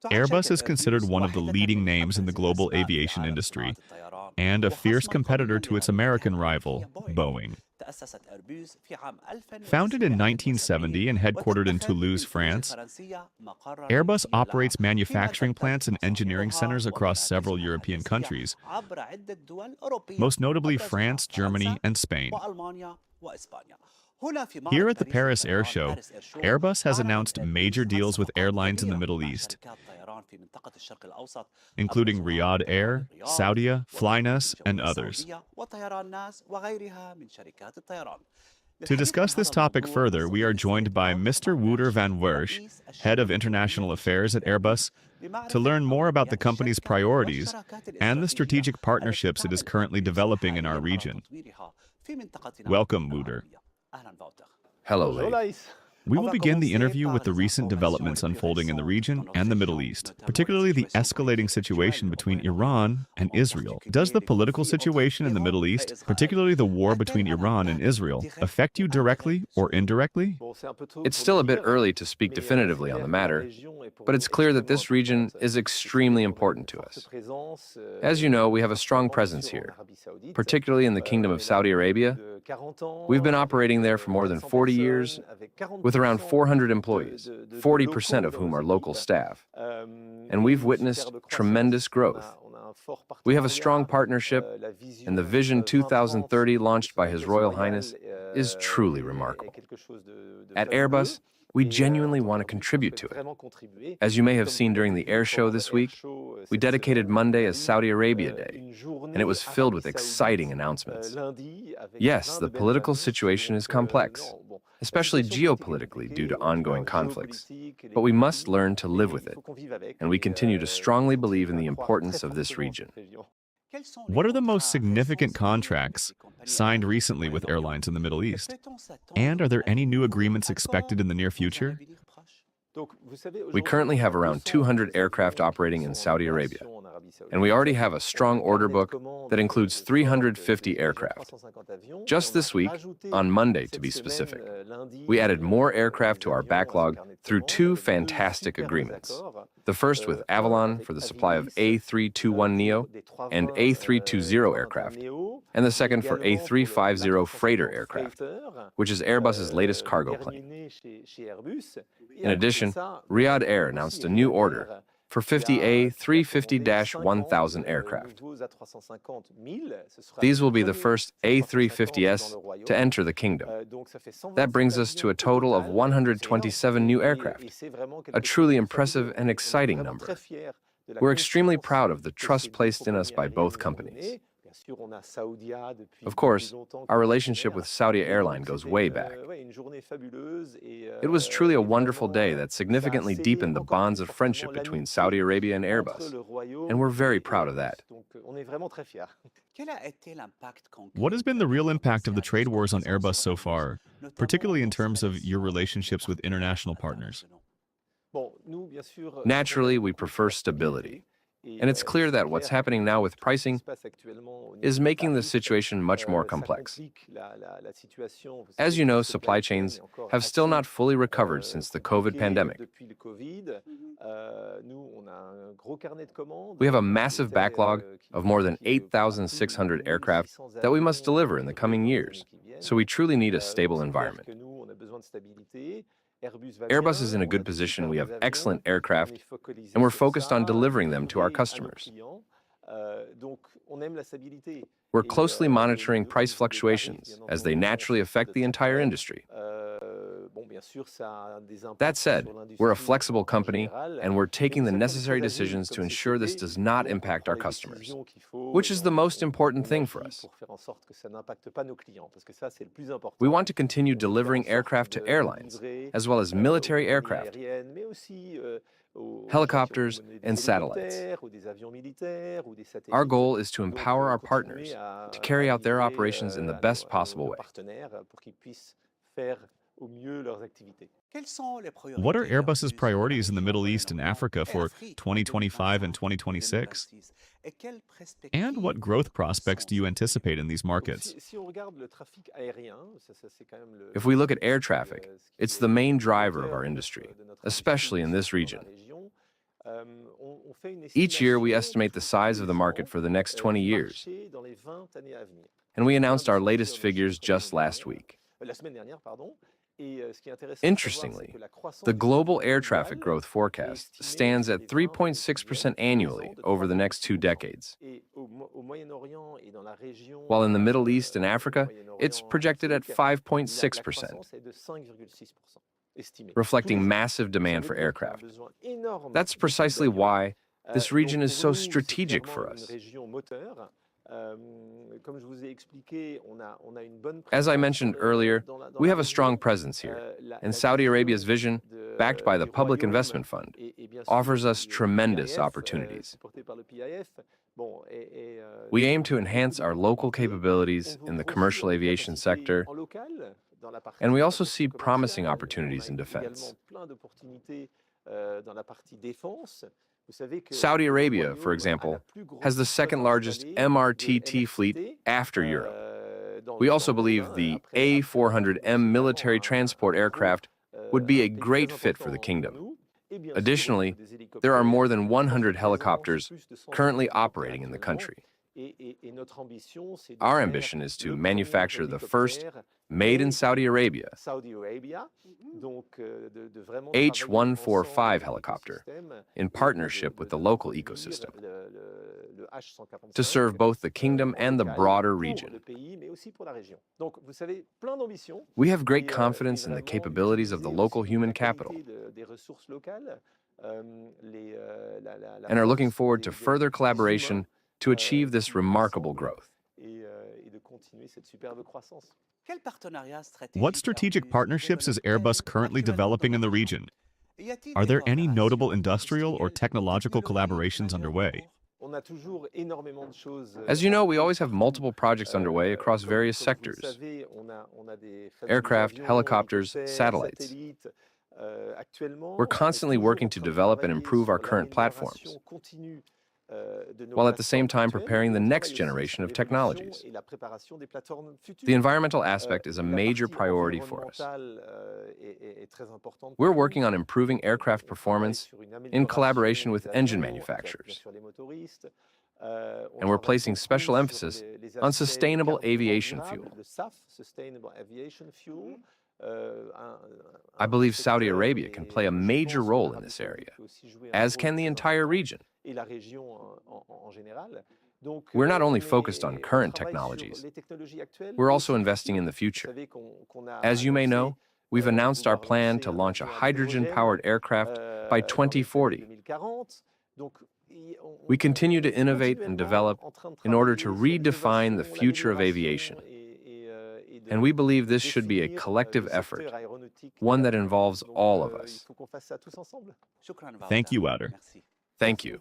Airbus is considered one of the leading names in the global aviation industry and a fierce competitor to its American rival, Boeing. Founded in 1970 and headquartered in Toulouse, France, Airbus operates manufacturing plants and engineering centers across several European countries, most notably France, Germany, and Spain. Here at the Paris Air Show, Airbus has announced major deals with airlines in the Middle East, including Riyadh Air, Saudia, Flynas, and others. To discuss this topic further, we are joined by Mr. Wouter van Wersch, Head of International Affairs at Airbus, to learn more about the company's priorities and the strategic partnerships it is currently developing in our region. Welcome, Wouter. Hello, Lee. We will begin the interview with the recent developments unfolding in the region and the Middle East, particularly the escalating situation between Iran and Israel. Does the political situation in the Middle East, particularly the war between Iran and Israel, affect you directly or indirectly? It's still a bit early to speak definitively on the matter, but it's clear that this region is extremely important to us. As you know, we have a strong presence here, particularly in the Kingdom of Saudi Arabia. We've been operating there for more than 40 years, with around 400 employees, 40% of whom are local staff. And we've witnessed tremendous growth. We have a strong partnership, and the Vision 2030 launched by His Royal Highness is truly remarkable. At Airbus, we genuinely want to contribute to it. As you may have seen during the air show this week, we dedicated Monday as Saudi Arabia Day, and it was filled with exciting announcements. Yes, the political situation is complex, especially geopolitically due to ongoing conflicts, but we must learn to live with it, and we continue to strongly believe in the importance of this region. What are the most significant contracts signed recently with airlines in the Middle East? And are there any new agreements expected in the near future? We currently have around 200 aircraft operating in Saudi Arabia, and we already have a strong order book that includes 350 aircraft. Just this week, on Monday to be specific, we added more aircraft to our backlog through two fantastic agreements. The first with Avalon for the supply of A321neo and A320 aircraft, and the second for A350 freighter aircraft, which is Airbus's latest cargo plane. In addition, Riyadh Air announced a new order for 50 A350-1000 aircraft. These will be the first A350s to enter the kingdom. That brings us to a total of 127 new aircraft, a truly impressive and exciting number. We're extremely proud of the trust placed in us by both companies. Of course, our relationship with Saudi Airline goes way back. It was truly a wonderful day that significantly deepened the bonds of friendship between Saudi Arabia and Airbus, and we're very proud of that. What has been the real impact of the trade wars on Airbus so far, particularly in terms of your relationships with international partners? Naturally, we prefer stability. And it's clear that what's happening now with pricing is making the situation much more complex. As you know, supply chains have still not fully recovered since the COVID pandemic. We have a massive backlog of more than 8,600 aircraft that we must deliver in the coming years, so we truly need a stable environment. Airbus is in a good position. We have excellent aircraft, and we're focused on delivering them to our customers. We're closely monitoring price fluctuations as they naturally affect the entire industry. That said, we're a flexible company, and we're taking the necessary decisions to ensure this does not impact our customers, which is the most important thing for us. We want to continue delivering aircraft to airlines, as well as military aircraft, helicopters, and satellites. Our goal is to empower our partners to carry out their operations in the best possible way. What are Airbus's priorities in the Middle East and Africa for 2025 and 2026? And what growth prospects do you anticipate in these markets? If we look at air traffic, it's the main driver of our industry, especially in this region. Each year, we estimate the size of the market for the next 20 years, and we announced our latest figures just last week. Interestingly, the global air traffic growth forecast stands at 3.6% annually over the next 2 decades, while in the Middle East and Africa, it's projected at 5.6%, reflecting massive demand for aircraft. That's precisely why this region is so strategic for us. As I mentioned earlier, we have a strong presence here, and Saudi Arabia's vision, backed by the Public Investment Fund, offers us tremendous opportunities. We aim to enhance our local capabilities in the commercial aviation sector, and we also see promising opportunities in defense. Saudi Arabia, for example, has the second largest MRTT fleet after Europe. We also believe the A400M military transport aircraft would be a great fit for the kingdom. Additionally, there are more than 100 helicopters currently operating in the country. Our ambition is to manufacture the first made in Saudi Arabia H145 helicopter in partnership with the local ecosystem to serve both the kingdom and the broader region. We have great confidence in the capabilities of the local human capital and are looking forward to further collaboration to achieve this remarkable growth. What strategic partnerships is Airbus currently developing in the region? Are there any notable industrial or technological collaborations underway? As you know, we always have multiple projects underway across various sectors: aircraft, helicopters, satellites. We're constantly working to develop and improve our current platforms, while at the same time preparing the next generation of technologies. The environmental aspect is a major priority for us. We're working on improving aircraft performance in collaboration with engine manufacturers, and we're placing special emphasis on sustainable aviation fuel. I believe Saudi Arabia can play a major role in this area, as can the entire region. We're not only focused on current technologies, we're also investing in the future. As you may know, we've announced our plan to launch a hydrogen-powered aircraft by 2040. We continue to innovate and develop in order to redefine the future of aviation. And we believe this should be a collective effort, one that involves all of us. Thank you, Wouter. Thank you.